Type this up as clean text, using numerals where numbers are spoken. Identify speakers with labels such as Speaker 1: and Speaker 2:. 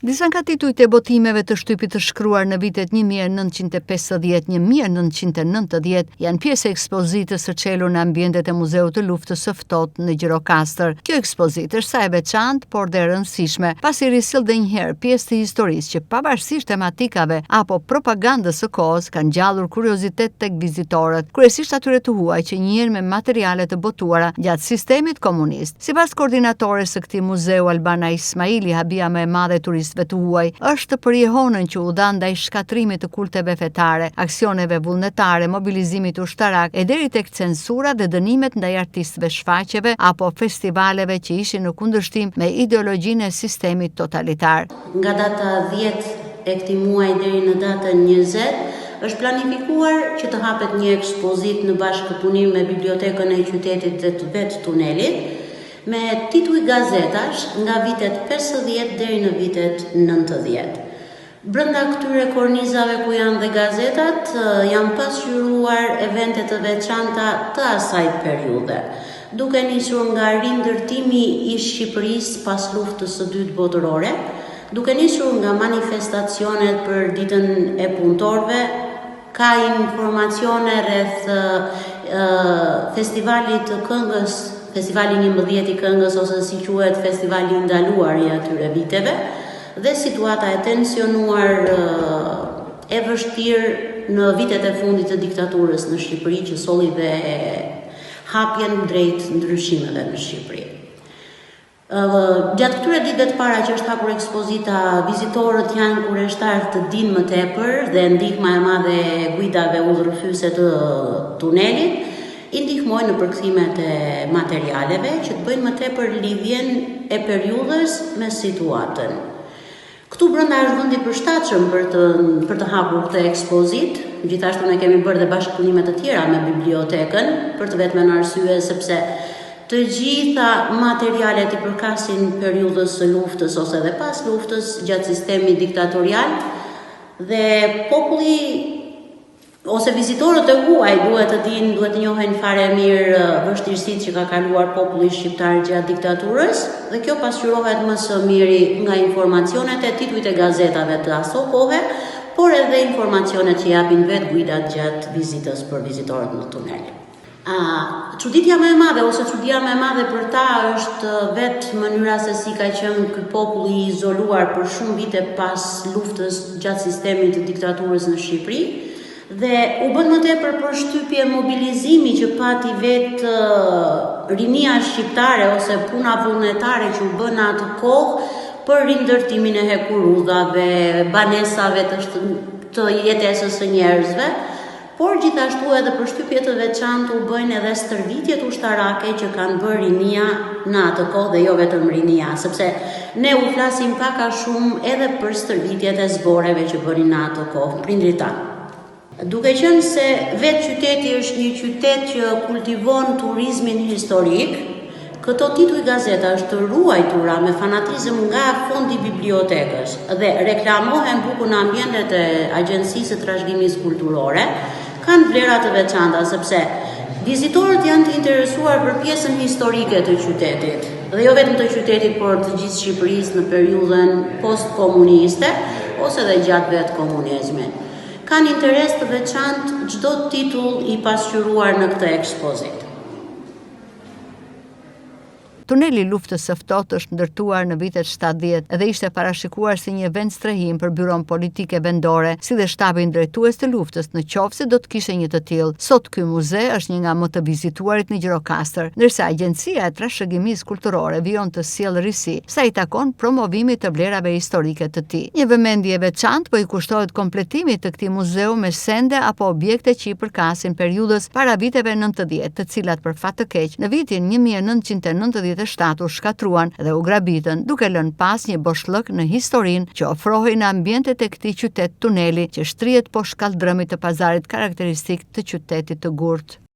Speaker 1: Disa nga titujt e botimeve të shtypit të shkruar në vitet 1950-1990 janë pjesë e ekspozitës së çelur në ambientet e Muzeut të Luftës së Ftohtë në Gjirokastër. Kjo ekspozitë është sa e veçantë, por dhe e rëndësishme, pasi risill edhe një herë pjesë të historisë që pavarësisht tematikave apo propagandës së kohës kanë gjallur kuriozitet tek vizitorët, kryesisht atyre të huaj që njihen me materiale të botuara gjatë sistemit komunist. Sipas koordinatores së këtij muzeu Albana Ismaili, habia më e madhe e turistëve të huaj është të përjehonën që u dha ndaj shkatrimit të kulteve fetare, aksioneve vullnetare, mobilizimit ushtarak e deri tek censura dhe dënimet ndaj artistëve shfaqjeve apo festivaleve që ishin në kundërshtim me ideologjinë e sistemit totalitar.
Speaker 2: Nga data 10 e këtij muaji deri në datën 20 është planifikuar që të hapet një ekspozitë në bashkëpunim me Bibliotekën e Qytetit dhe të vetë tunelit, me tituj gazetash nga vitet 50 deri në vitet 90. Brenda këtyre kornizave ku janë dhe gazetat, janë pasqyruar evente të veçanta të asaj periudhe, duke nisur nga rindërtimi i Shqipërisë pas luftës së dytë botërore, duke nisur nga manifestacionet për ditën e punëtorëve, ka informacione rreth festivalit të këngës, festivali 11 i këngës ose si quhet festivali i ndaluar i atyre viteve, dhe situata e tensionuar e vështirë në vitet e fundit të diktaturës në Shqipëri që solli dhe hapjen drejt ndryshimeve në Shqipëri. Gjatë këtyre ditëve të para që është hapur ekspozita, vizitorët janë kureshtar të dinë më tepër dhe ndihma e madhe e guidave udhërrëfyese të tunelit i ndihmojnë në përkthimet e materialeve që të bëjnë më tepër lidhjen e periudhës me situatën. Këtu brenda është vendi përshtatshëm për të hapur këtë ekspozitë. Gjithashtu ne kemi bërë dhe bashkëpunime të tjera me bibliotekën për të vetëm në arsye sepse të gjitha materialet i përkasin periudhës së luftës ose edhe pas luftës gjatë sistemit diktatorial dhe populli ose vizitorët e huaj duhet të dinë, duhet të njohin fare mirë vështirësitë që ka kaluar populli shqiptar gjatë diktaturës dhe kjo pasqyrohet më së miri nga informacionet e titujt e gazetave të aso kohe, por edhe informacionet që japin vetë guidat gjatë vizitës për vizitorët në tunel. Çuditja më e madhe ose çudia më e madhe për ta është vetë mënyra se si ka qenë ky popull i izoluar për shumë vite pas luftës gjatë sistemit të diktaturës në Shqipëri dhe u bën më tepër përshtypje mobilizimi që pati vetë rinia shqiptare ose puna vullnetare që u bën në atë kohë për rindërtimin e hekurudhave, banesave të jetesës së njerëzve, por gjithashtu edhe përshtypje të veçantë u bëjnë edhe stërvitjet ushtarake që kanë bërë rinia në atë kohë dhe jo vetëm rinia, sepse ne u flasim pak a shumë edhe për stërvitjet e zboreve që bënin në atë kohë, prindrit tanë. Duke qenë se vetë qyteti është një qytet që kultivon turizmin historik, këto tituj gazeta është të ruajtura me fanatizëm nga fondi bibliotekës dhe reklamohen buku në ambientet e Agjencisë së Trashëgimisë Kulturore, kanë vlera të veçanta sepse vizitorët janë të interesuar për pjesën historike të qytetit dhe jo vetëm të qytetit, por të gjithë Shqipërisë në periudhën post-komuniste ose dhe gjatë vetë komunizmit. Kanë interes të veçantë çdo titull i pasqyruar në këtë ekspozitë.
Speaker 1: Tuneli i luftës së ftohtë është ndërtuar në vitet 70 dhe ishte parashikuar si një vend strehim për byron politike vendore, si dhe shtabin drejtues të luftës në qoftë se do të kishte një të tillë. Sot ky muze është një nga më të vizituarit në Gjirokastër, ndërsa Agjencia e Trashëgimisë Kulturore vijon të sjellë risi sa i takon promovimit të vlerave historike të tij. Një vëmendje e veçantë po i kushtohet kompletimit të këtij muzeu me sende apo objekte që i përkasin periudhës para viteve 90, të cilat për fat të keq në vitin 1997 u shkatruan dhe u grabitën, duke lënë pas një boshllëk në historinë që ofrohej në ambientet e këtij qytet tuneli që shtrihet poshtë kaldrëmit të pazarit karakteristik të qytetit të Gurtë.